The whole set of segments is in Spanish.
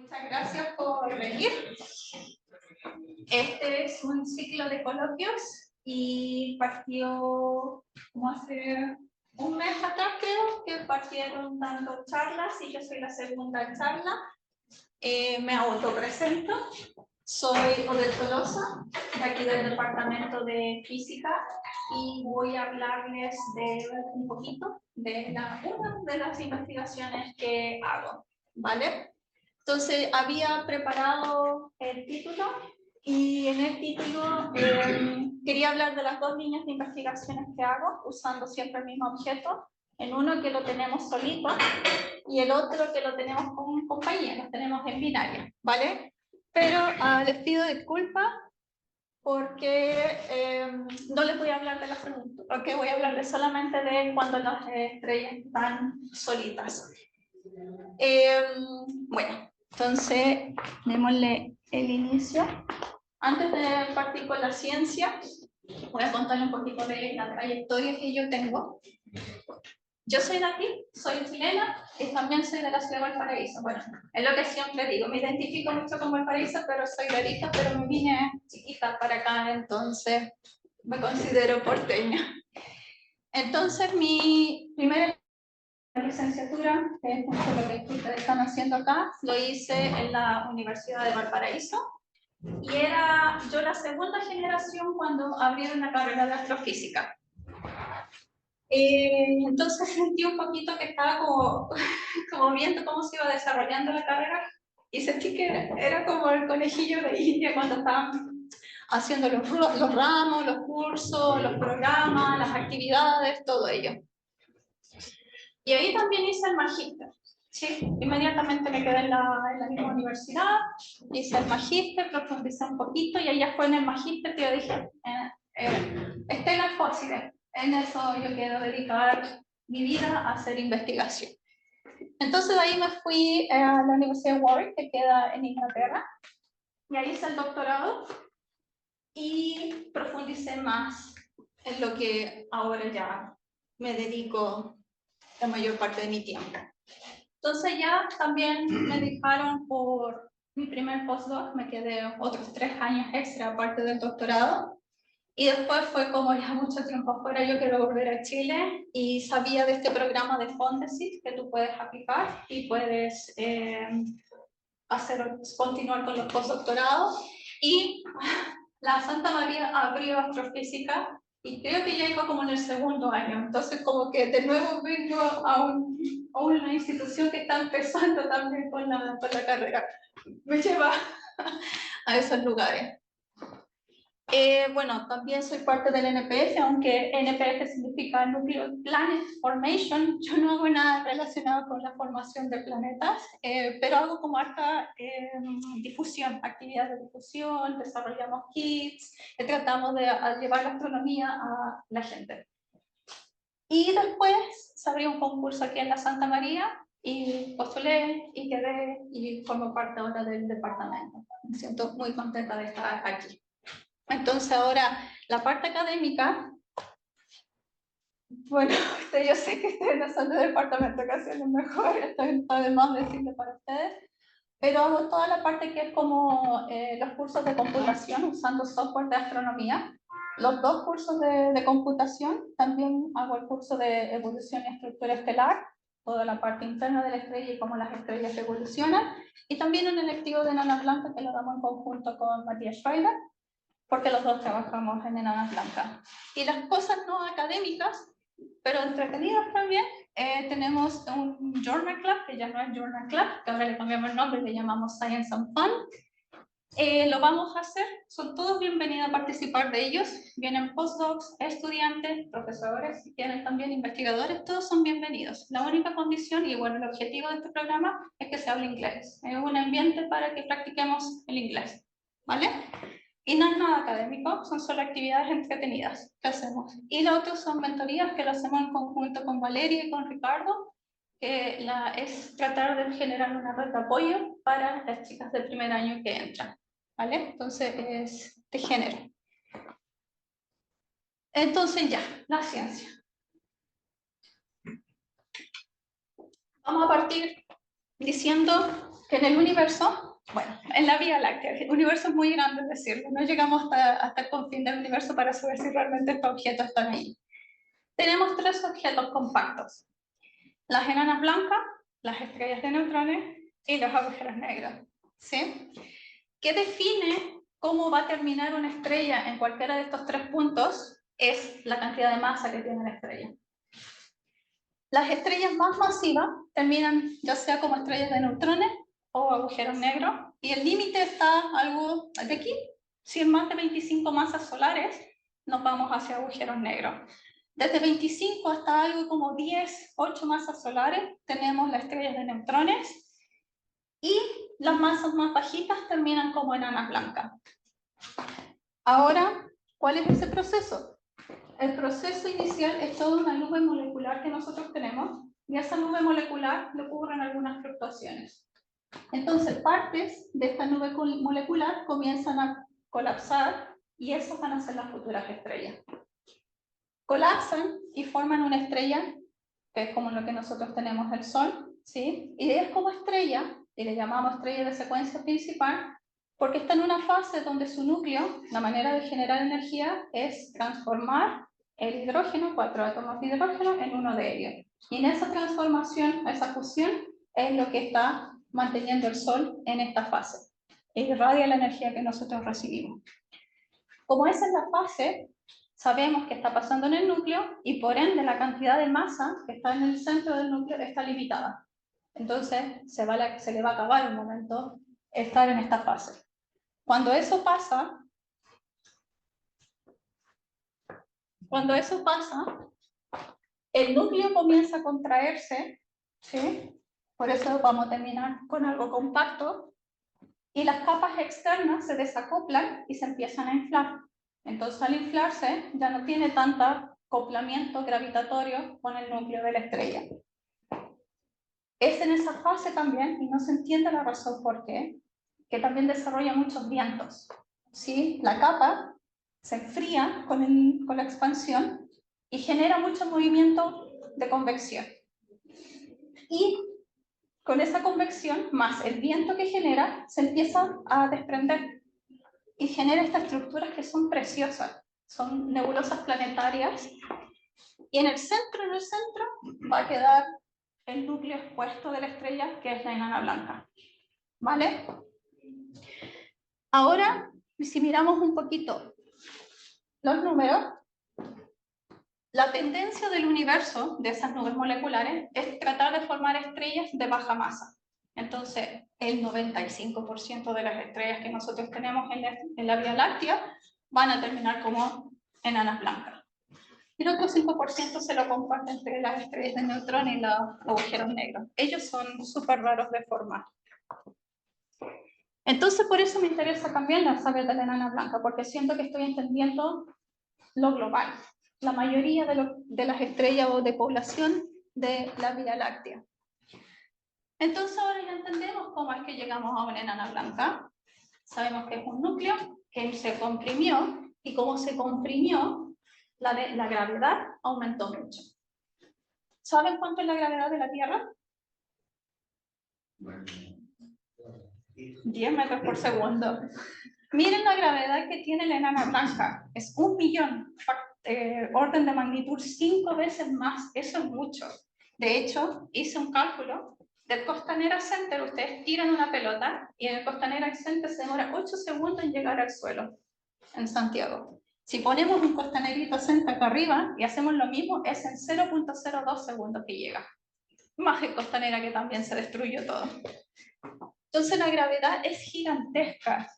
Muchas gracias por venir. Este es un ciclo de coloquios y partió como hace un mes atrás, creo, que partieron dando charlas y yo soy la segunda charla. Me autopresento. Soy Odette Tolosa, de aquí del Departamento de Física, y voy a hablarles de un poquito de una de las investigaciones que hago, ¿vale? Entonces, había preparado el título y en el título quería hablar de las dos líneas de investigaciones que hago, usando siempre el mismo objeto. En uno que lo tenemos solito y el otro que lo tenemos con compañía, lo tenemos en binaria, ¿vale? Pero les pido disculpas porque no les voy a hablar de las preguntas, porque voy a hablarles solamente de cuando las estrellas están solitas. Bueno, entonces démosle el inicio. Antes de partir con la ciencia, voy a contarles un poquito de la trayectoria que yo tengo. Yo soy de aquí, soy chilena y también soy de la ciudad de Valparaíso. Bueno, es lo que siempre digo, me identifico mucho con Valparaíso, pero soy de Arica, pero me vine chiquita para acá, entonces me considero porteña. Entonces, mi primera licenciatura, que es lo que ustedes están haciendo acá, lo hice en la Universidad de Valparaíso y era yo la segunda generación cuando abrieron la carrera de astrofísica. Entonces sentí un poquito que estaba como viendo cómo se iba desarrollando la carrera y sentí que era como el conejillo de India cuando estaban haciendo los ramos, los cursos, los programas, las actividades, todo ello. Y ahí también hice el magíster. Sí, inmediatamente me quedé en la misma universidad, hice el magíster, profundicé un poquito y ahí ya fue en el magíster que yo dije, Stellar Fósiles, en eso yo quiero dedicar mi vida a hacer investigación. Entonces de ahí me fui a la Universidad de Warwick, que queda en Inglaterra, y ahí hice el doctorado y profundicé más en lo que ahora ya me dedico la mayor parte de mi tiempo. Entonces ya también me dejaron por mi primer postdoc, me quedé otros 3 años extra aparte del doctorado. Y después fue como ya mucho tiempo afuera, yo quiero volver a Chile y sabía de este programa de Fondesit que tú puedes aplicar y puedes continuar con los postdoctorados. Y la Santa María abrió astrofísica y creo que ya iba como en el segundo año. Entonces como que de nuevo vengo a una institución que está empezando también con la carrera. Me lleva a esos lugares. Bueno, también soy parte del NPF, aunque NPF significa Nuclear Planet Formation. Yo no hago nada relacionado con la formación de planetas, pero hago como harta difusión, actividades de difusión, desarrollamos kits, tratamos de llevar la astronomía a la gente. Y después se abrió un concurso aquí en la Santa María y postulé y quedé y formo parte ahora del departamento. Me siento muy contenta de estar aquí. Entonces ahora, la parte académica, bueno, yo sé que ustedes no son del departamento que hacen lo mejor, esto es además decirlo para ustedes, pero hago toda la parte que es como los cursos de computación usando software de astronomía, los 2 cursos de computación, también hago el curso de evolución y estructura estelar, toda la parte interna de la estrella y cómo las estrellas evolucionan, y también un electivo de enanas blancas que lo damos en conjunto con Matías Schreiber, porque los dos trabajamos en enanas blancas. Y las cosas no académicas, pero entretenidas también, tenemos un Journal Club, que ya no es Journal Club, que ahora le cambiamos el nombre y le llamamos Science and Fun. Lo vamos a hacer, son todos bienvenidos a participar de ellos, vienen postdocs, estudiantes, profesores, si quieren también investigadores, todos son bienvenidos. La única condición, y bueno, el objetivo de este programa es que se hable inglés, es un ambiente para que practiquemos el inglés, ¿vale? Y no es nada académico, son solo actividades entretenidas que hacemos. Y lo otro son mentorías que lo hacemos en conjunto con Valeria y con Ricardo, que es tratar de generar una red de apoyo para las chicas de primer año que entran, ¿vale? Entonces es de género. Entonces ya, la ciencia. Vamos a partir diciendo que en el universo, bueno, en la Vía Láctea, el universo es muy grande, es decir, no llegamos hasta el confín del universo para saber si realmente estos objetos están ahí. Tenemos tres objetos compactos: las enanas blancas, las estrellas de neutrones y los agujeros negros. ¿Sí? ¿Qué define cómo va a terminar una estrella en cualquiera de estos tres puntos? Es la cantidad de masa que tiene la estrella. Las estrellas más masivas terminan ya sea como estrellas de neutrones o agujeros negros, y el límite está algo de aquí. Si en más de 25 masas solares, nos vamos hacia agujeros negros. Desde 25 hasta algo como 10, 8 masas solares, tenemos las estrellas de neutrones, y las masas más bajitas terminan como enanas blancas. Ahora, ¿cuál es ese proceso? El proceso inicial es toda una nube molecular que nosotros tenemos, y a esa nube molecular le ocurren algunas fluctuaciones. Entonces, partes de esta nube molecular comienzan a colapsar, y esas van a ser las futuras estrellas. Colapsan y forman una estrella, que es como lo que nosotros tenemos el Sol, ¿sí? Y es como estrella, y le llamamos estrella de secuencia principal, porque está en una fase donde su núcleo, la manera de generar energía, es transformar el hidrógeno, 4 átomos de hidrógeno, en uno de helio. Y en esa transformación, esa fusión, es lo que está manteniendo el Sol en esta fase. E irradia la energía que nosotros recibimos. Como esa es la fase, sabemos que está pasando en el núcleo, y por ende la cantidad de masa que está en el centro del núcleo está limitada. Entonces se le va a acabar un momento estar en esta fase. Cuando eso pasa, el núcleo comienza a contraerse, ¿sí? Por eso vamos a terminar con algo compacto, y las capas externas se desacoplan y se empiezan a inflar. Entonces, al inflarse, ya no tiene tanto acoplamiento gravitatorio con el núcleo de la estrella. Es en esa fase también, y no se entiende la razón por qué, que también desarrolla muchos vientos. ¿Sí? La capa se enfría con la expansión y genera mucho movimiento de convección. Y con esa convección, más el viento que genera, se empieza a desprender y genera estas estructuras que son preciosas. Son nebulosas planetarias, y en el centro va a quedar el núcleo expuesto de la estrella, que es la enana blanca. ¿Vale? Ahora, si miramos un poquito los números, la tendencia del universo, de esas nubes moleculares, es tratar de formar estrellas de baja masa. Entonces, el 95% de las estrellas que nosotros tenemos en la Vía Láctea van a terminar como enanas blancas. Y el otro 5% se lo comparte entre las estrellas de neutrones y los agujeros negros. Ellos son súper raros de formar. Entonces, por eso me interesa también la saber de la enana blanca, porque siento que estoy entendiendo lo global, la mayoría de las estrellas o de población de la Vía Láctea. Entonces, ahora ya entendemos cómo es que llegamos a una enana blanca. Sabemos que es un núcleo que se comprimió, y como se comprimió, la gravedad aumentó mucho. ¿Saben cuánto es la gravedad de la Tierra? 10 metros por segundo. Miren la gravedad que tiene la enana blanca. Es 1.000.000, orden de magnitud 5 veces más. Eso es mucho. De hecho, hice un cálculo. Del Costanera Center, ustedes tiran una pelota, y en el Costanera Center se demora 8 segundos en llegar al suelo, en Santiago. Si ponemos un Costanerito Center acá arriba y hacemos lo mismo, es en 0.02 segundos que llega. Más el Costanera, que también se destruyó todo. Entonces la gravedad es gigantesca,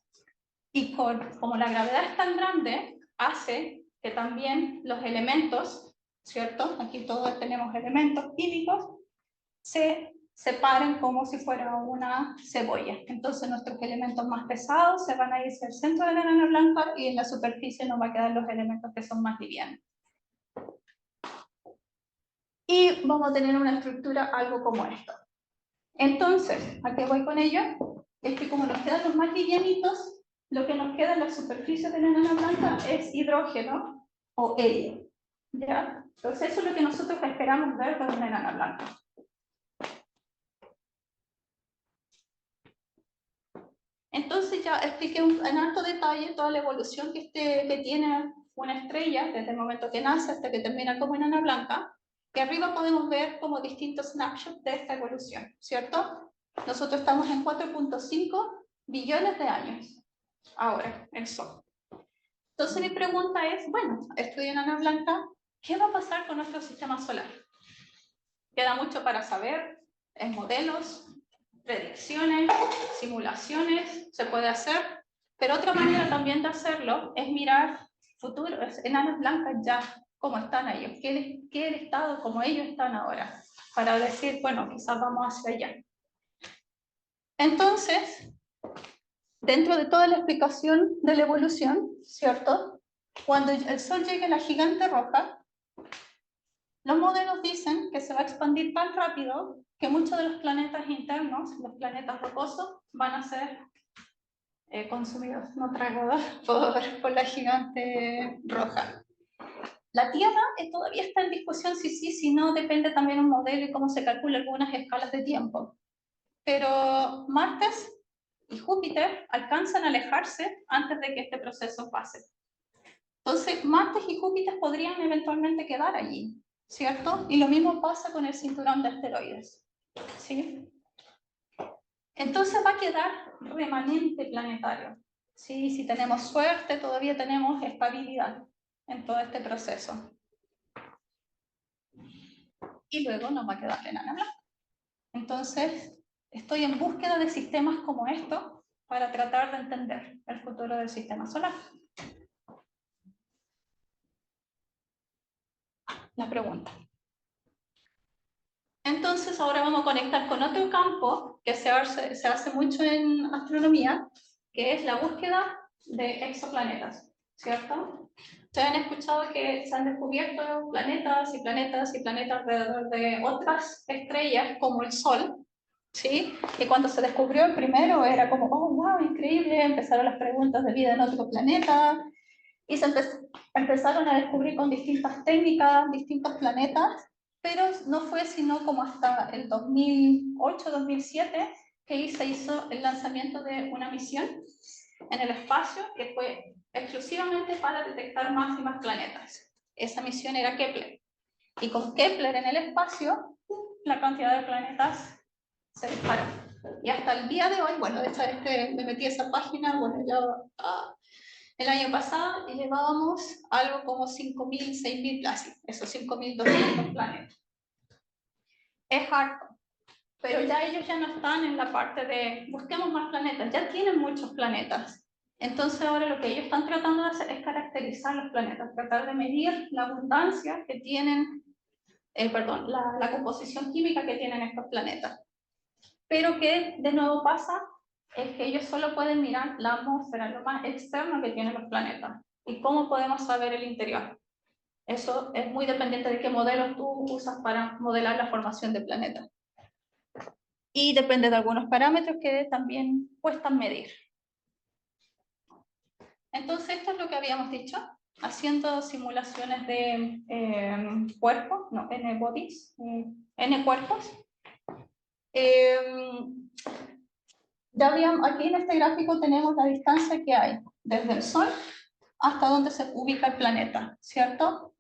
y como la gravedad es tan grande, hace que también los elementos, ¿cierto? Aquí todos tenemos elementos químicos, se separen como si fuera una cebolla. Entonces nuestros elementos más pesados se van a ir hacia el centro de la enana blanca, y en la superficie nos va a quedar los elementos que son más livianos. Y vamos a tener una estructura algo como esto. Entonces, ¿a qué voy con ello? Es que como nos quedan los más livianitos, lo que nos queda en la superficie de la enana blanca es hidrógeno o helio. ¿Ya? Entonces eso es lo que nosotros esperamos ver con una enana blanca. Entonces ya expliqué en alto detalle toda la evolución que tiene una estrella desde el momento que nace hasta que termina como enana blanca, y arriba podemos ver como distintos snapshots de esta evolución, ¿cierto? Nosotros estamos en 4.5 billones de años ahora, el Sol. Entonces mi pregunta es, bueno, estudio enana blanca, ¿qué va a pasar con nuestro sistema solar? Queda mucho para saber, en modelos, predicciones, simulaciones, se puede hacer, pero otra manera también de hacerlo es mirar futuros, enanas blancas ya, cómo están ellos, qué estado como ellos están ahora, para decir, bueno, quizás vamos hacia allá. Entonces, dentro de toda la explicación de la evolución, ¿cierto? Cuando el Sol llegue a la gigante roja, los modelos dicen que se va a expandir tan rápido que muchos de los planetas internos, los planetas rocosos, van a ser consumidos, no tragados por la gigante roja. La Tierra todavía está en discusión si sí, si no, depende también un modelo y cómo se calcula algunas escalas de tiempo. Pero Marte y Júpiter alcanzan a alejarse antes de que este proceso pase. Entonces, Marte y Júpiter podrían eventualmente quedar allí, ¿cierto? Y lo mismo pasa con el cinturón de asteroides, ¿sí? Entonces va a quedar remanente planetario, ¿sí? Si tenemos suerte, todavía tenemos estabilidad en todo este proceso. Y luego nos va a quedar enana blanca. Entonces, estoy en búsqueda de sistemas como estos para tratar de entender el futuro del sistema solar. La pregunta. Entonces ahora vamos a conectar con otro campo que se hace mucho en astronomía, que es la búsqueda de exoplanetas, ¿cierto? Ustedes han escuchado que se han descubierto planetas y planetas y planetas alrededor de otras estrellas como el Sol, ¿sí? Y cuando se descubrió el primero era como, oh, wow, increíble, empezaron las preguntas de vida en otro planeta, y se empezaron a descubrir con distintas técnicas, distintos planetas, pero no fue sino como hasta el 2008-2007 que se hizo el lanzamiento de una misión en el espacio que fue exclusivamente para detectar más y más planetas. Esa misión era Kepler. Y con Kepler en el espacio, la cantidad de planetas se disparó. Y hasta el día de hoy, bueno, de hecho me metí a esa página, bueno, yo el año pasado llevábamos algo como 5.000, 6.000 casi, esos 5.200 planetas. Es harto, pero ya ellos ya no están en la parte de busquemos más planetas, ya tienen muchos planetas. Entonces ahora lo que ellos están tratando de hacer es caracterizar los planetas, tratar de medir la abundancia que tienen, la composición química que tienen estos planetas. Pero que de nuevo pasa es que ellos solo pueden mirar la atmósfera, lo más externo que tienen los planetas. ¿Y cómo podemos saber el interior? Eso es muy dependiente de qué modelos tú usas para modelar la formación de planetas. Y depende de algunos parámetros que también cuestan medir. Entonces, esto es lo que habíamos dicho, haciendo simulaciones de cuerpos, no, N-bodies, N-cuerpos. Aquí en este gráfico tenemos la distancia que hay desde el Sol hasta donde se ubica el planeta, ¿cierto?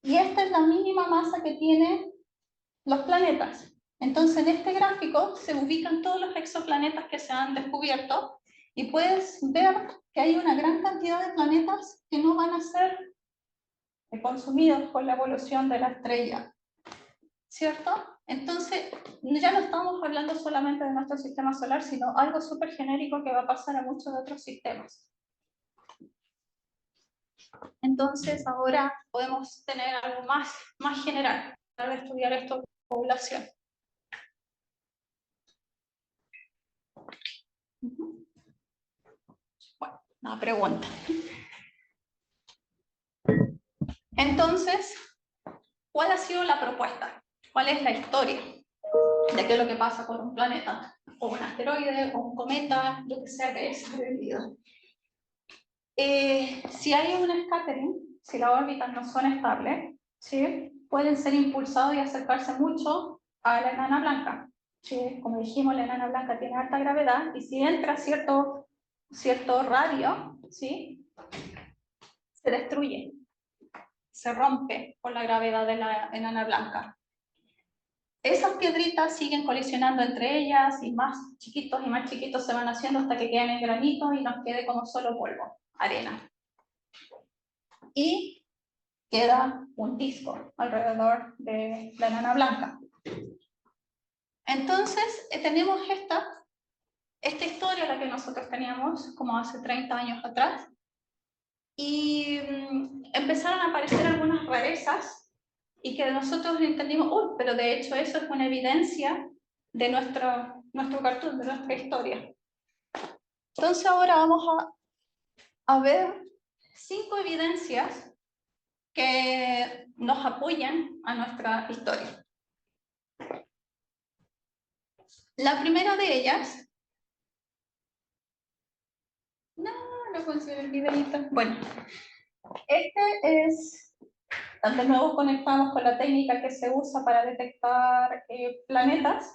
Y esta es la mínima masa que tienen los planetas. Entonces, en este gráfico se ubican todos los exoplanetas que se han descubierto y puedes ver que hay una gran cantidad de planetas que no van a ser consumidos por la evolución de la estrella, ¿cierto? Entonces, ya no estamos hablando solamente de nuestro sistema solar, sino algo súper genérico que va a pasar a muchos otros sistemas. Entonces, ahora podemos tener algo más general para estudiar esto de población. Bueno, una pregunta. Entonces, ¿cuál ha sido la propuesta? ¿Cuál es la historia de qué es lo que pasa con un planeta? O un asteroide, o un cometa, lo que sea que haya vivido. Si hay un scattering, si las órbitas no son estables, ¿sí? Pueden ser impulsados y acercarse mucho a la enana blanca. ¿sí? Como dijimos, la enana blanca tiene alta gravedad, y si entra cierto radio, ¿sí? Se destruye, se rompe por la gravedad de la enana blanca. Esas piedritas siguen colisionando entre ellas, y más chiquitos se van haciendo hasta que queden en granitos y nos quede como solo polvo, arena. Y queda un disco alrededor de la enana blanca. Entonces, tenemos esta historia, la que nosotros teníamos como hace 30 años atrás, y empezaron a aparecer algunas rarezas, y que nosotros entendimos, pero de hecho eso es una evidencia de nuestro cartoon, de nuestra historia. Entonces ahora vamos a ver 5 evidencias que nos apoyan a nuestra historia. La primera de ellas... No consigo el videito. Bueno, este es... De nuevo conectamos con la técnica que se usa para detectar planetas.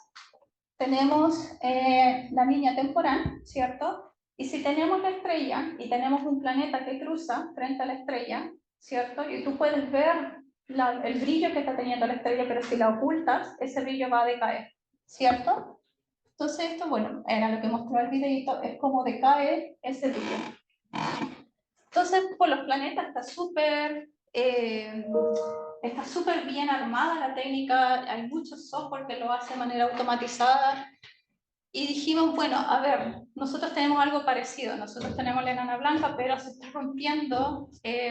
Tenemos la línea temporal, ¿cierto? Y si tenemos la estrella y tenemos un planeta que cruza frente a la estrella, ¿cierto? Y tú puedes ver el brillo que está teniendo la estrella, pero si la ocultas, ese brillo va a decaer, ¿cierto? Entonces esto, bueno, era lo que mostró el videito, es cómo decae ese brillo. Entonces, por los planetas está súper bien armada la técnica, hay mucho software que lo hace de manera automatizada. Y dijimos, bueno, a ver, nosotros tenemos algo parecido, nosotros tenemos la enana blanca, pero se está rompiendo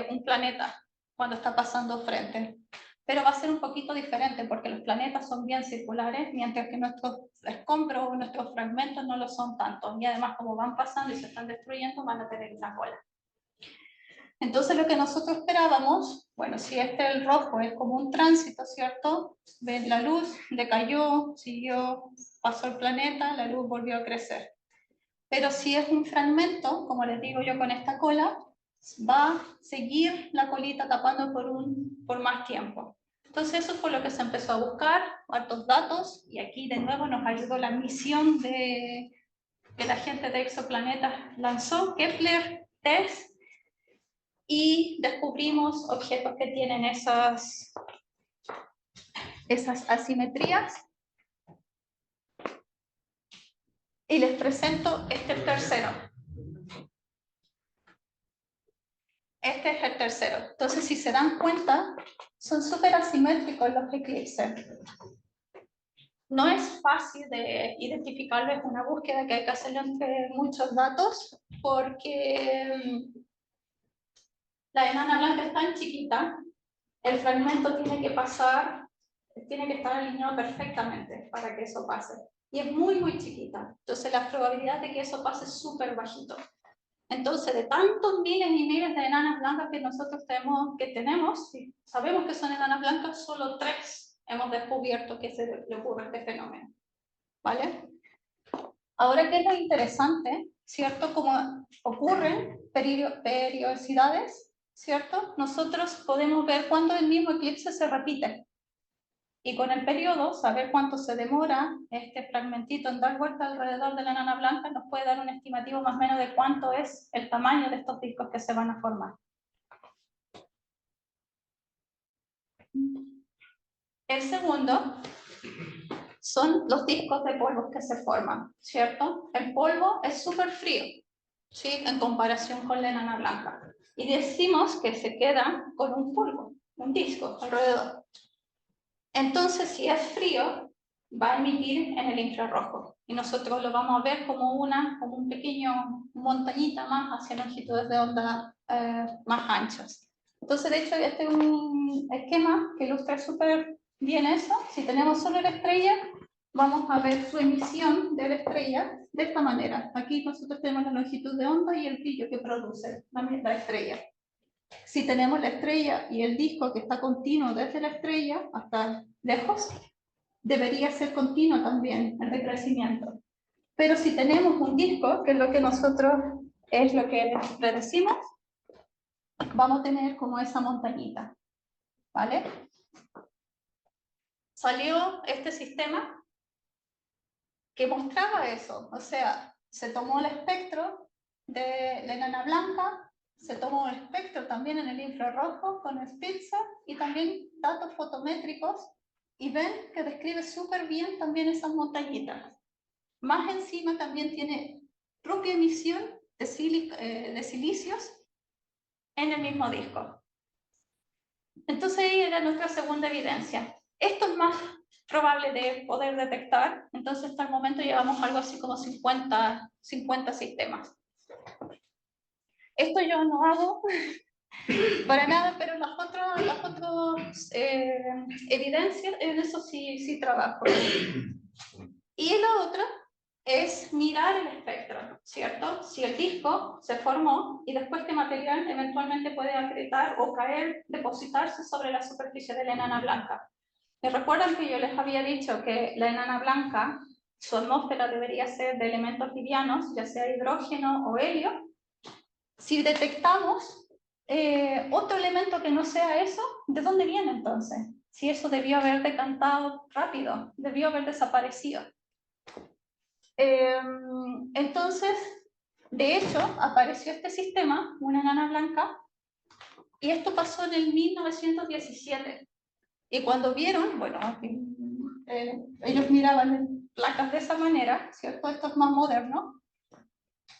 un planeta cuando está pasando frente. Pero va a ser un poquito diferente porque los planetas son bien circulares, mientras que nuestros escombros o nuestros fragmentos no lo son tanto. Y además, como van pasando y se están destruyendo, van a tener una cola. Entonces lo que nosotros esperábamos, bueno, si el rojo es como un tránsito, ¿cierto? Ven, la luz decayó, siguió, pasó el planeta, la luz volvió a crecer. Pero si es un fragmento, como les digo yo con esta cola, va a seguir la colita tapando por más tiempo. Entonces eso fue lo que se empezó a buscar, hartos datos, y aquí de nuevo nos ayudó la misión que la gente de Exoplanetas lanzó, Kepler-TESS, y descubrimos objetos que tienen esas asimetrías. Y les presento el tercero. Este es el tercero. Entonces, si se dan cuenta, son súper asimétricos los eclipses. No es fácil de identificarlo, es una búsqueda que hay que hacer entre muchos datos, porque la enana blanca es tan chiquita, el fragmento tiene que estar alineado perfectamente para que eso pase. Y es muy, muy chiquita. Entonces la probabilidad de que eso pase es súper bajito. Entonces, de tantos miles y miles de enanas blancas que nosotros tenemos, si sabemos que son enanas blancas, solo 3 hemos descubierto que se le ocurre este fenómeno. ¿Vale? Ahora, ¿qué es lo interesante? ¿Cierto? Como ocurren periodicidades, ¿cierto? Nosotros podemos ver cuándo el mismo eclipse se repite. Y con el periodo, saber cuánto se demora este fragmentito en dar vuelta alrededor de la enana blanca nos puede dar un estimativo más o menos de cuánto es el tamaño de estos discos que se van a formar. El segundo son los discos de polvo que se forman, ¿cierto? El polvo es súper frío, ¿sí? En comparación con la enana blanca. Y decimos que se queda con un polvo, un disco alrededor. Entonces, si es frío, va a emitir en el infrarrojo. Y nosotros lo vamos a ver como un pequeño montañita más hacia longitudes de onda más anchas. Entonces, de hecho, este es un esquema que ilustra súper bien eso. Si tenemos solo la estrella, vamos a ver su emisión de la estrella de esta manera. Aquí nosotros tenemos la longitud de onda y el brillo que produce la estrella. Si tenemos la estrella y el disco que está continuo desde la estrella hasta lejos, debería ser continuo también el decrecimiento. Pero si tenemos un disco, que es lo que nosotros le decimos, vamos a tener como esa montañita. ¿Vale? Salió este sistema que mostraba eso. O sea, se tomó el espectro de la enana blanca, se tomó el espectro también en el infrarrojo con el Spitzer y también datos fotométricos, y ven que describe súper bien también esas montañitas. Más encima también tiene propia emisión de silicios en el mismo disco. Entonces ahí era nuestra segunda evidencia. Esto es más probable de poder detectar, entonces hasta el momento llevamos algo así como 50 sistemas. Esto yo no hago para nada, pero las otras evidencias, en eso sí trabajo. Y la otra es mirar el espectro, ¿cierto? Si el disco se formó y después qué material eventualmente puede acretar o caer, depositarse sobre la superficie de la enana blanca. ¿Me recuerdan que yo les había dicho que la enana blanca, su atmósfera debería ser de elementos livianos, ya sea hidrógeno o helio? Si detectamos otro elemento que no sea eso, ¿de dónde viene entonces? Si eso debió haber decantado rápido, debió haber desaparecido. Entonces, de hecho, apareció este sistema, una enana blanca, y esto pasó en el 1917. Y cuando vieron, bueno, ellos miraban placas de esa manera, ¿cierto? Esto es más moderno.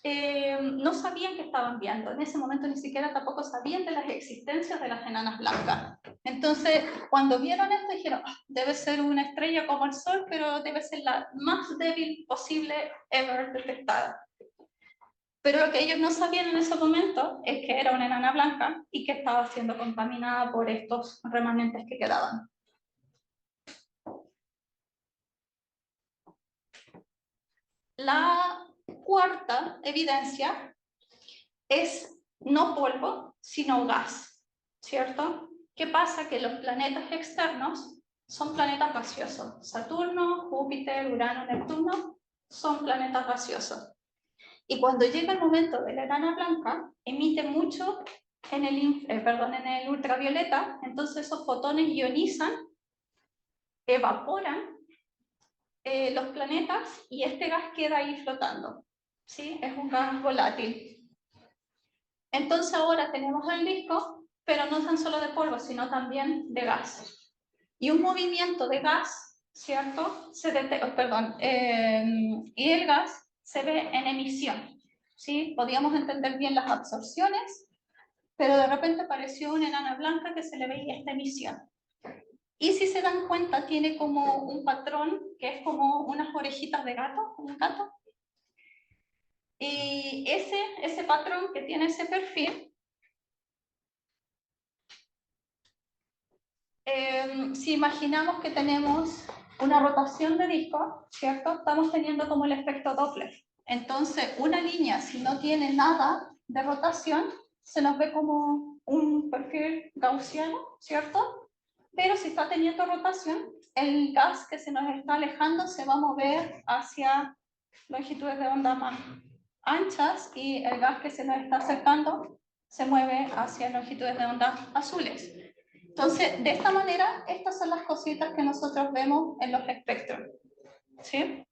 No sabían que estaban viendo. En ese momento ni siquiera tampoco sabían de las existencias de las enanas blancas. Entonces, cuando vieron esto, dijeron, debe ser una estrella como el Sol, pero debe ser la más débil posible ever detectada. Pero lo que ellos no sabían en ese momento es que era una enana blanca y que estaba siendo contaminada por estos remanentes que quedaban. La cuarta evidencia es no polvo, sino gas, ¿cierto? ¿Qué pasa? Que los planetas externos son planetas gaseosos. Saturno, Júpiter, Urano, Neptuno son planetas gaseosos. Y cuando llega el momento de la enana blanca, emite mucho en el ultravioleta, entonces esos fotones ionizan, evaporan los planetas y este gas queda ahí flotando, ¿sí? Es un gas volátil. Entonces ahora tenemos el disco, pero no tan solo de polvo, sino también de gas. Y un movimiento de gas, ¿cierto? Y el gas se ve en emisión, ¿sí? Podíamos entender bien las absorciones, pero de repente apareció una enana blanca que se le veía esta emisión. Y si se dan cuenta, tiene como un patrón que es como unas orejitas de gato, un gato. Y ese patrón que tiene ese perfil, si imaginamos que tenemos una rotación de disco, ¿cierto? Estamos teniendo como el efecto Doppler. Entonces, una línea, si no tiene nada de rotación, se nos ve como un perfil gaussiano, ¿cierto? Pero si está teniendo rotación, el gas que se nos está alejando se va a mover hacia longitudes de onda más anchas y el gas que se nos está acercando se mueve hacia longitudes de onda azules. Entonces, de esta manera, estas son las cositas que nosotros vemos en los espectros. ¿Sí?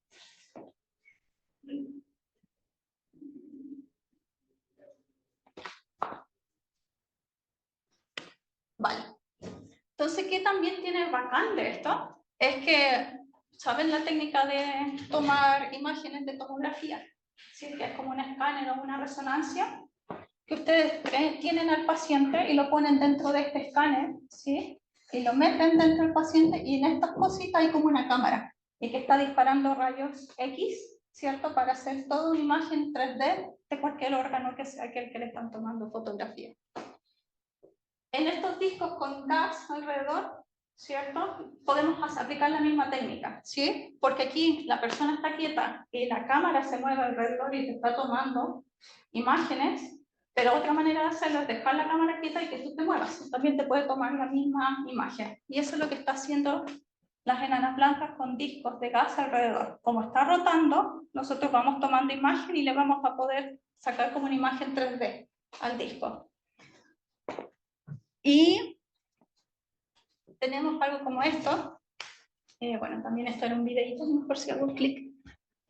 Vale. Entonces, ¿qué también tiene bacán de esto? Es que, ¿saben la técnica de tomar imágenes de tomografía? ¿Sí? Que es como un escáner o una resonancia, que ustedes tienen al paciente y lo ponen dentro de este escáner, ¿sí? Y lo meten dentro del paciente y en estas cositas hay como una cámara y que está disparando rayos X, ¿cierto? Para hacer toda una imagen 3D de cualquier órgano que sea aquel que le están tomando fotografía. En estos discos con gas alrededor, ¿cierto? Podemos aplicar la misma técnica, ¿sí? Porque aquí la persona está quieta y la cámara se mueve alrededor y te está tomando imágenes, pero otra manera de hacerlo es dejar la cámara quieta y que tú te muevas. También te puede tomar la misma imagen. Y eso es lo que está haciendo las enanas blancas con discos de gas alrededor. Como está rotando, nosotros vamos tomando imagen y le vamos a poder sacar como una imagen 3D al disco. Y tenemos algo como esto. Bueno, también esto era un videito, mejor si hago un clic.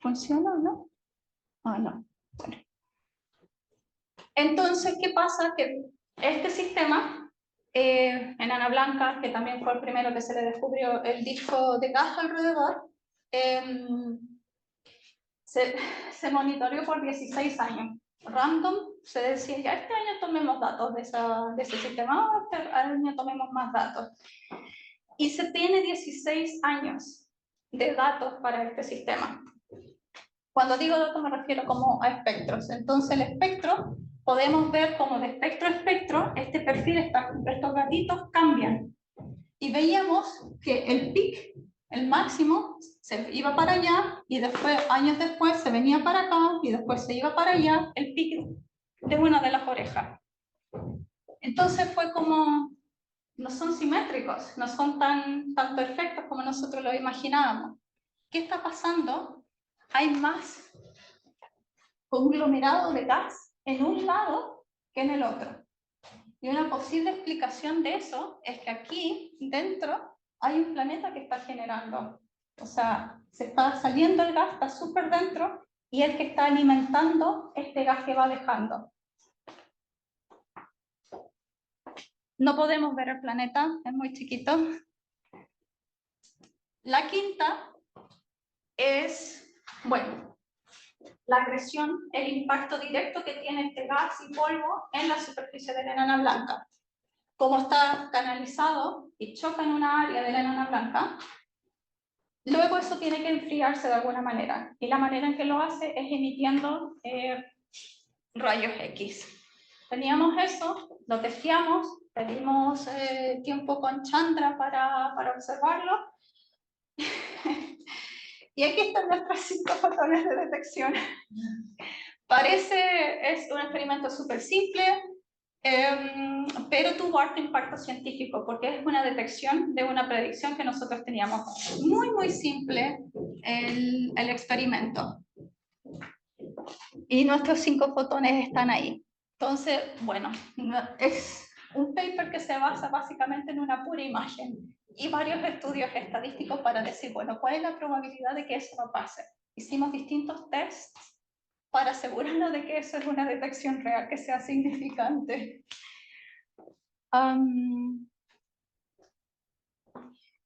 ¿Funciona o no? Ah, no. Bueno. Entonces, ¿qué pasa? Que este sistema, enana blanca, que también fue el primero que se le descubrió el disco de gas alrededor, se monitoreó por 16 años. Random, se decía, ya este año tomemos datos de ese sistema, este año tomemos más datos. Y se tiene 16 años de datos para este sistema. Cuando digo datos me refiero como a espectros. Entonces el espectro, podemos ver como de espectro a espectro, este perfil, estos gatitos cambian. Y veíamos que el pic, el máximo, se iba para allá y después, años después, se venía para acá y después se iba para allá, el pic de una de las orejas. Entonces fue como, no son simétricos, no son tan perfectos como nosotros lo imaginábamos. ¿Qué está pasando? Hay más conglomerado de gas en un lado que en el otro. Y una posible explicación de eso es que aquí dentro hay un planeta que está generando. O sea, se está saliendo el gas, está súper dentro, y el que está alimentando este gas que va dejando. No podemos ver el planeta, es muy chiquito. La quinta es, bueno, la agresión, el impacto directo que tiene este gas y polvo en la superficie de la enana blanca. Como está canalizado y choca en una área de la enana blanca, luego eso tiene que enfriarse de alguna manera. Y la manera en que lo hace es emitiendo rayos X. Teníamos eso, lo testeamos, pedimos tiempo con Chandra para observarlo. Y aquí están nuestros 5 fotones de detección. Es un experimento súper simple, pero tuvo harto impacto científico porque es una detección de una predicción que nosotros teníamos. Muy simple el experimento. Y nuestros 5 fotones están ahí. Entonces, bueno, es un paper que se basa básicamente en una pura imagen y varios estudios estadísticos para decir, bueno, ¿cuál es la probabilidad de que eso no pase? Hicimos distintos tests para asegurarnos de que eso es una detección real, que sea significante.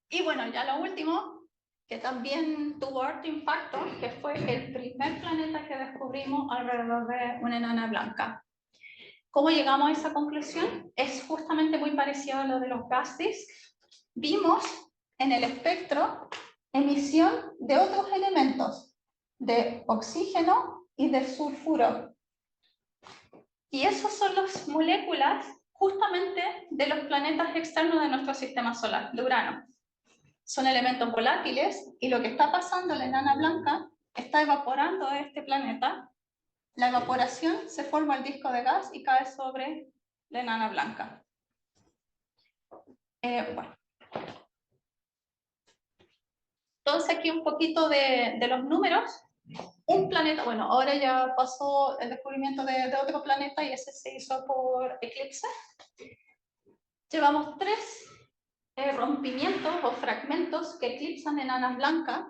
Y bueno, ya lo último, que también tuvo harto impacto, que fue el primer planeta que descubrimos alrededor de una enana blanca. ¿Cómo llegamos a esa conclusión? Es justamente muy parecido a lo de los gas disks. Vimos en el espectro emisión de otros elementos, de oxígeno y de sulfuro. Y esas son las moléculas justamente de los planetas externos de nuestro sistema solar, de Urano. Son elementos volátiles y lo que está pasando en la enana blanca está evaporando este planeta. La evaporación se forma el disco de gas y cae sobre la enana blanca. Bueno. Entonces aquí un poquito de los números. Un planeta, bueno, ahora ya pasó el descubrimiento de otro planeta y ese se hizo por eclipse. Llevamos 3 rompimientos o fragmentos que eclipsan enanas blancas.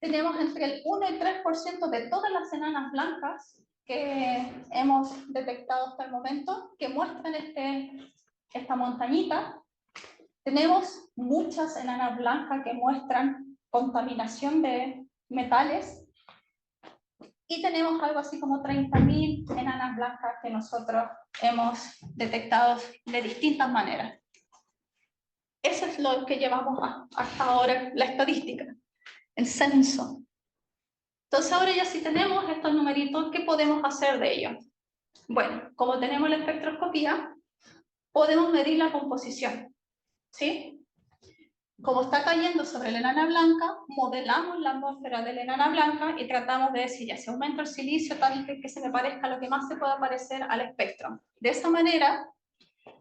Tenemos entre el 1 y 3% de todas las enanas blancas que hemos detectado hasta el momento, que muestran esta montañita. Tenemos muchas enanas blancas que muestran contaminación de metales. Y tenemos algo así como 30.000 enanas blancas que nosotros hemos detectado de distintas maneras. Eso es lo que llevamos hasta ahora, la estadística, el censo. Entonces ahora ya sí tenemos estos numeritos, ¿qué podemos hacer de ellos? Bueno, como tenemos la espectroscopía, podemos medir la composición, ¿sí? Como está cayendo sobre la enana blanca, modelamos la atmósfera de la enana blanca y tratamos de decir, ya si aumento el silicio, tal que se me parezca lo que más se pueda parecer al espectro. De esa manera,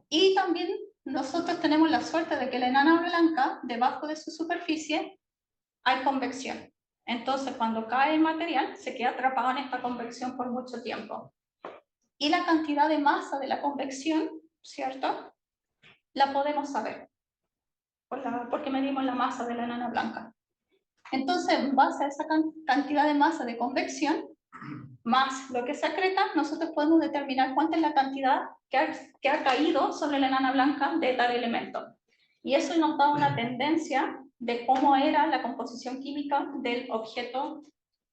y también nosotros tenemos la suerte de que la enana blanca, debajo de su superficie, hay convección. Entonces, cuando cae el material, se queda atrapado en esta convección por mucho tiempo. Y la cantidad de masa de la convección, ¿cierto? La podemos saber, porque medimos la masa de la enana blanca. Entonces, en base a esa cantidad de masa de convección, más lo que se acreta, nosotros podemos determinar cuánta es la cantidad que ha caído sobre la enana blanca de tal elemento. Y eso nos da una tendencia de cómo era la composición química del objeto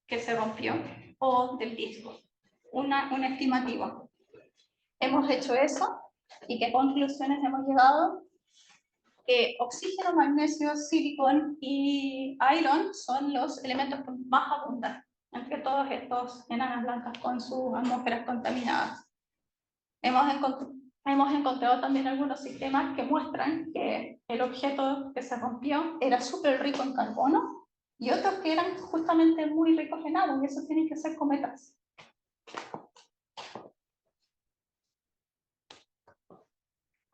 que se rompió o del disco. Un estimativo. Hemos hecho eso y ¿qué conclusiones hemos llegado? Que oxígeno, magnesio, silicón y iron son los elementos que más abundan entre todos estos enanas blancas con sus atmósferas contaminadas. Hemos encontrado también algunos sistemas que muestran que el objeto que se rompió era súper rico en carbono y otros que eran justamente muy ricos en agua, y eso tienen que ser cometas.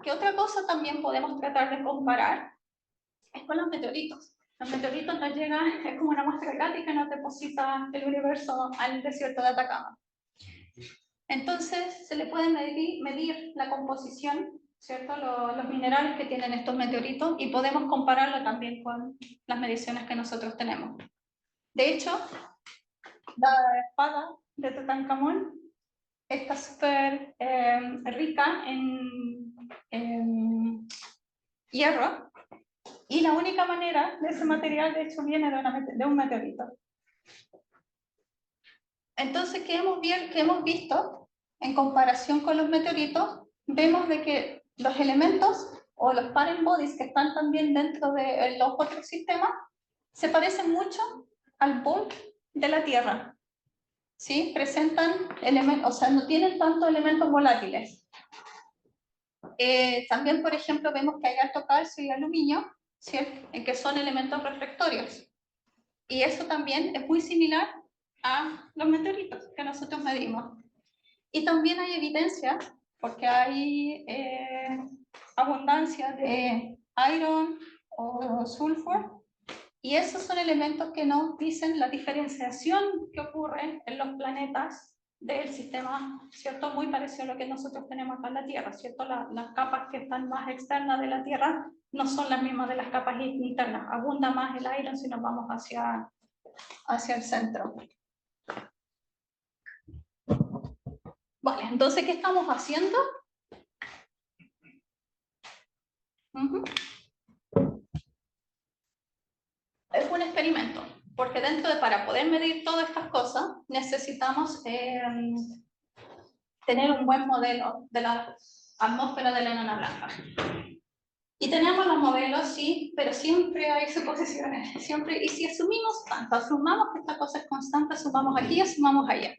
¿Qué otra cosa también podemos tratar de comparar? Es con los meteoritos. Los meteoritos nos llegan, es como una muestra gratis que nos deposita el universo al desierto de Atacama. Entonces, se le puede medir la composición, ¿cierto? Los minerales que tienen estos meteoritos y podemos compararlo también con las mediciones que nosotros tenemos. De hecho, la espada de Tutankamón está súper rica en hierro, y la única manera de ese material, de hecho, viene de un meteorito. Entonces, ¿qué hemos visto en comparación con los meteoritos? Vemos de que los elementos o los parent bodies que están también dentro de los otros sistemas se parecen mucho al bulk de la Tierra. ¿Sí? Presentan elementos, o sea, no tienen tantos elementos volátiles. También, por ejemplo, vemos que hay alto calcio y aluminio, ¿cierto? En que son elementos reflectorios. Y eso también es muy similar a los meteoritos que nosotros medimos. Y también hay evidencia, porque hay abundancia de iron o sulfur, y esos son elementos que nos dicen la diferenciación que ocurre en los planetas del sistema, ¿cierto? Muy parecido a lo que nosotros tenemos acá en la Tierra, ¿cierto? Las capas que están más externas de la Tierra no son las mismas de las capas internas. Abunda más el iron si nos vamos hacia el centro. Vale, entonces, ¿qué estamos haciendo? Es un experimento, porque para poder medir todas estas cosas, necesitamos tener un buen modelo de la atmósfera de la enana blanca. Y tenemos los modelos, sí, pero siempre hay suposiciones. Siempre, y si asumimos tanto, asumamos que esta cosa es constante, asumamos aquí y asumamos allá.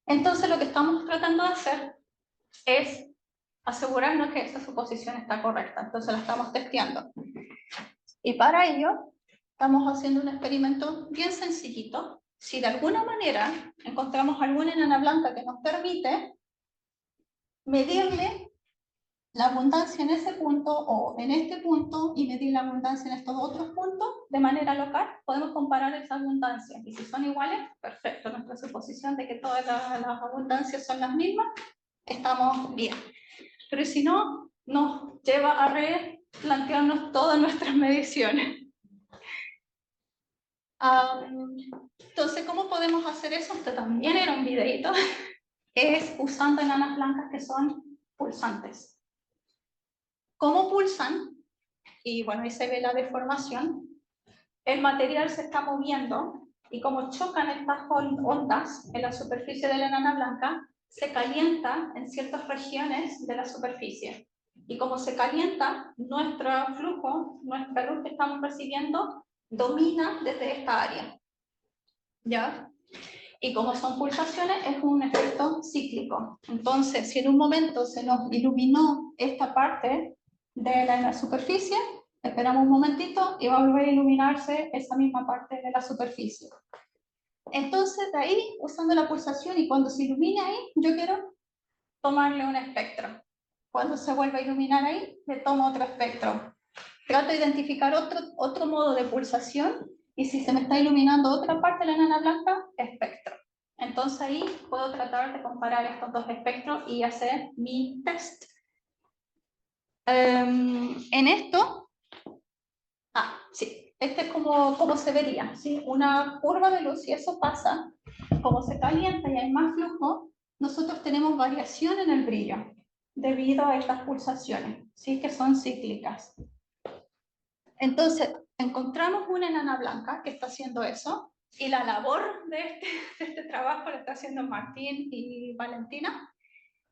Entonces, lo que estamos tratando de hacer es asegurarnos que esa suposición está correcta. Entonces, la estamos testeando. Y para ello, estamos haciendo un experimento bien sencillito. Si de alguna manera encontramos alguna enana blanca que nos permite medirle la abundancia en ese punto o en este punto y medir la abundancia en estos otros puntos de manera local, podemos comparar esa abundancia. Y si son iguales, perfecto. Nuestra suposición de que todas las abundancias son las mismas, estamos bien. Pero si no, nos lleva a replantearnos todas nuestras mediciones. Entonces, ¿cómo podemos hacer eso? Esto también era un videito. Es usando enanas blancas que son pulsantes. ¿Cómo pulsan? Y bueno, ahí se ve la deformación. El material se está moviendo y como chocan estas ondas en la superficie de la enana blanca, se calienta en ciertas regiones de la superficie. Y como se calienta, nuestro flujo, nuestra luz que estamos recibiendo, domina desde esta área. ¿Ya? Y como son pulsaciones, es un efecto cíclico. Entonces, si en un momento se nos iluminó esta parte de la superficie, esperamos un momentito y va a volver a iluminarse esa misma parte de la superficie. Entonces, de ahí, usando la pulsación, y cuando se ilumine ahí, yo quiero tomarle un espectro. Cuando se vuelva a iluminar ahí, le tomo otro espectro. Trato de identificar otro modo de pulsación, y si se me está iluminando otra parte de la enana blanca, espectro. Entonces ahí puedo tratar de comparar estos dos espectros y hacer mi test. En esto, sí, este es como se vería, ¿sí? Una curva de luz, y eso pasa, como se calienta y hay más flujo, nosotros tenemos variación en el brillo debido a estas pulsaciones, ¿sí? Que son cíclicas. Entonces, encontramos una enana blanca que está haciendo eso, y la labor de este trabajo la está haciendo Martín y Valentina,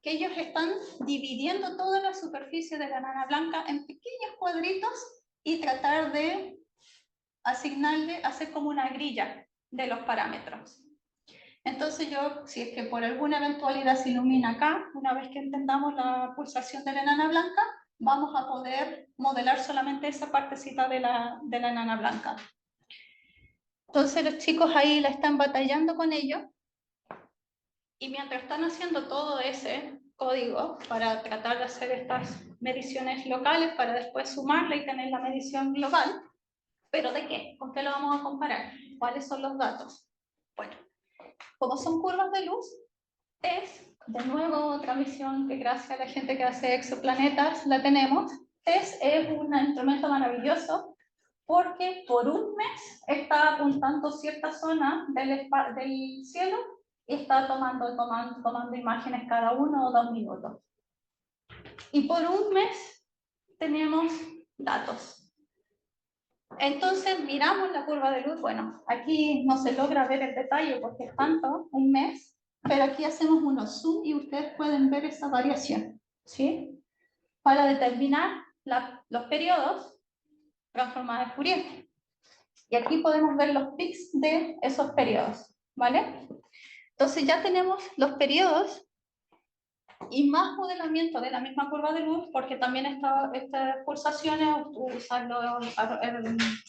que ellos están dividiendo toda la superficie de la enana blanca en pequeños cuadritos y tratar de asignarle, hacer como una grilla de los parámetros. Entonces yo, si es que por alguna eventualidad se ilumina acá, una vez que entendamos la pulsación de la enana blanca, vamos a poder modelar solamente esa partecita de la enana blanca. Entonces los chicos ahí la están batallando con ello, y mientras están haciendo todo ese código para tratar de hacer estas mediciones locales para después sumarla y tener la medición global, ¿pero de qué? ¿Con qué lo vamos a comparar? ¿Cuáles son los datos? Bueno, como son curvas de luz, TESS, de nuevo otra misión que gracias a la gente que hace exoplanetas la tenemos. TESS es un instrumento maravilloso porque por un mes está apuntando cierta zona del cielo y está tomando imágenes cada 1 o 2 minutos. Y por un mes tenemos datos. Entonces miramos la curva de luz. Bueno, aquí no se logra ver el detalle porque es tanto, un mes, pero aquí hacemos unos zoom y ustedes pueden ver esa variación, ¿sí? Para determinar los periodos transformados en Fourier. Y aquí podemos ver los pics de esos periodos, ¿vale? Entonces ya tenemos los periodos y más modelamiento de la misma curva de luz, porque también estas pulsaciones usan los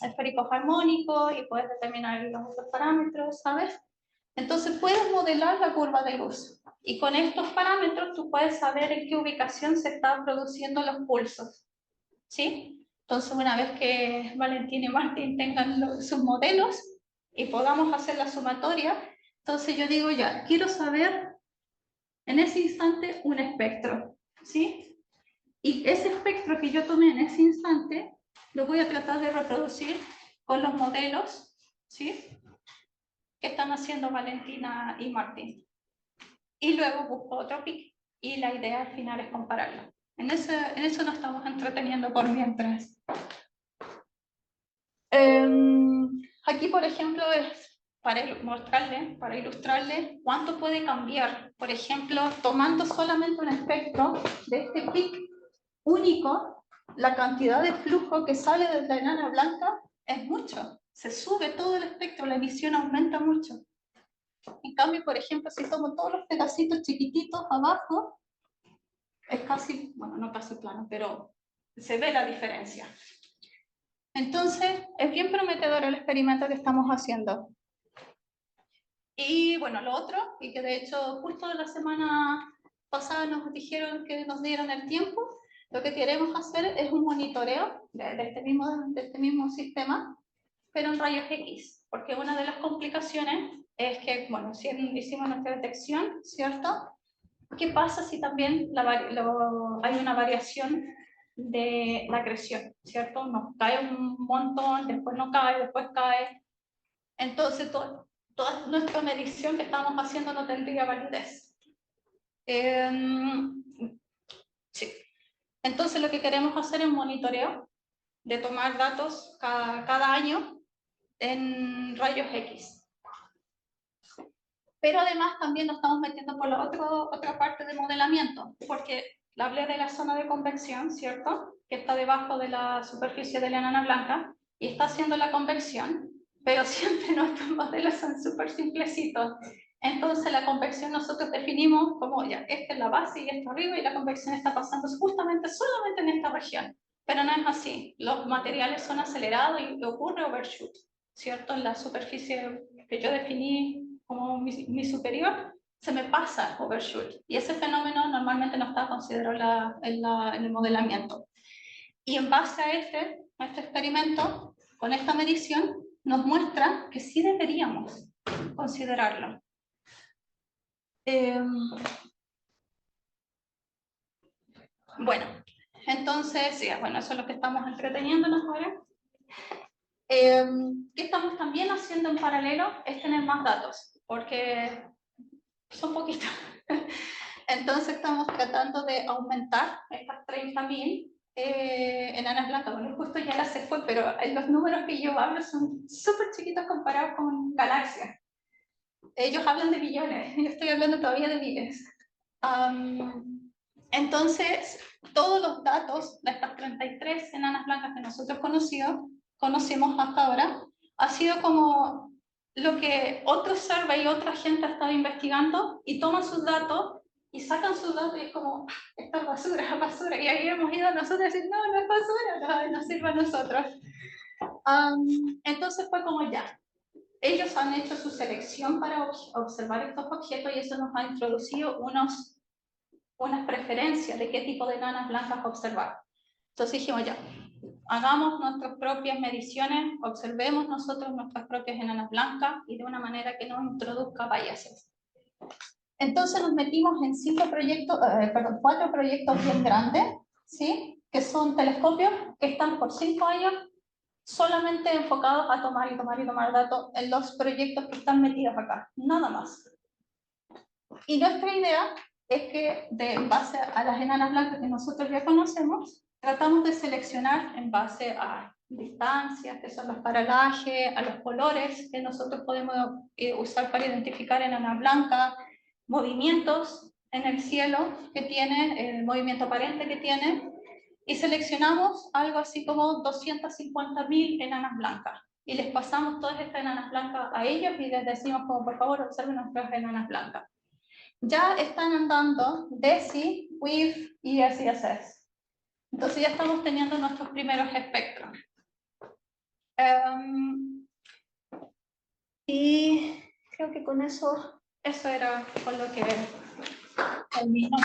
esféricos armónicos y puedes determinar los otros parámetros, ¿sabes? Entonces puedes modelar la curva de luz y con estos parámetros tú puedes saber en qué ubicación se están produciendo los pulsos, ¿sí? Entonces una vez que Valentín y Martín tengan sus modelos y podamos hacer la sumatoria, entonces yo digo ya, quiero saber en ese instante un espectro, ¿sí? Y ese espectro que yo tomé en ese instante lo voy a tratar de reproducir con los modelos, ¿sí? Que están haciendo Valentina y Martín. Y luego busco otro pic y la idea al final es compararlo. En eso nos estamos entreteniendo por mientras. Aquí, por ejemplo, es para mostrarles, para ilustrarles cuánto puede cambiar. Por ejemplo, tomando solamente un espectro de este pic único, la cantidad de flujo que sale de la enana blanca es mucho. Se sube todo el espectro, la emisión aumenta mucho. En cambio, por ejemplo, si tomo todos los pedacitos chiquititos abajo, es casi, bueno, no casi plano, pero se ve la diferencia. Entonces, es bien prometedor el experimento que estamos haciendo. Y bueno, lo otro, y que de hecho justo la semana pasada nos dijeron que nos dieron el tiempo, lo que queremos hacer es un monitoreo de este mismo sistema, pero en rayos X, porque una de las complicaciones es que, bueno, si hicimos nuestra detección, ¿cierto? ¿Qué pasa si también hay una variación de la acreción, ¿cierto? Nos cae un montón, después no cae, después cae. Entonces, toda nuestra medición que estamos haciendo no tendría validez. Sí. Entonces, lo que queremos hacer es un monitoreo de tomar datos cada año en rayos X. Pero además también nos estamos metiendo por la otra parte de modelamiento, porque hablé de la zona de convección, ¿cierto? Que está debajo de la superficie de la enana blanca y está haciendo la convección, pero siempre nuestros modelos son súper simplecitos. Entonces la convección nosotros definimos como ya, esta es la base y esta arriba y la convección está pasando justamente solamente en esta región. Pero no es así, los materiales son acelerados y ocurre overshoot, ¿cierto? En la superficie que yo definí como mi superior, se me pasa overshoot. Y ese fenómeno normalmente no está considerado en el modelamiento. Y en base a este experimento, con esta medición, nos muestra que sí deberíamos considerarlo. Bueno, entonces, sí, bueno, eso es lo que estamos entreteniéndonos ahora. ¿Qué estamos también haciendo en paralelo? Es tener más datos, porque son poquitos. Entonces estamos tratando de aumentar estas 30.000 enanas blancas. Bueno, justo ya se fue, pero los números que yo hablo son súper chiquitos comparados con galaxias. Ellos hablan de billones, yo estoy hablando todavía de miles. Entonces, todos los datos de estas 33 enanas blancas que nosotros conocimos hasta ahora, ha sido como lo que otros survey y otra gente ha estado investigando y toman sus datos y sacan sus datos y es como, esto es basura, basura. Y ahí hemos ido nosotros a decir, no, no es basura, no, nos sirve a nosotros. Entonces fue como ya. Ellos han hecho su selección para observar estos objetos y eso nos ha introducido unas preferencias de qué tipo de enanas blancas observar. Entonces dijimos ya, hagamos nuestras propias mediciones, observemos nosotros nuestras propias enanas blancas y de una manera que no introduzca biases. Entonces nos metimos en 4 proyectos bien grandes, ¿sí? Que son telescopios que están por 5 años solamente enfocados a tomar datos en los proyectos que están metidos acá, nada más. Y nuestra idea es que, en base a las enanas blancas que nosotros ya conocemos, tratamos de seleccionar en base a distancias, que son los paralajes, a los colores que nosotros podemos usar para identificar enanas blancas, movimientos en el cielo que tiene, el movimiento aparente que tiene, y seleccionamos algo así como 250.000 enanas blancas. Y les pasamos todas estas enanas blancas a ellos y les decimos como, por favor, observen nuestras enanas blancas. Ya están andando DESI, WIF y SDSS. Entonces ya estamos teniendo nuestros primeros espectros. Y creo que con eso era con lo que termino.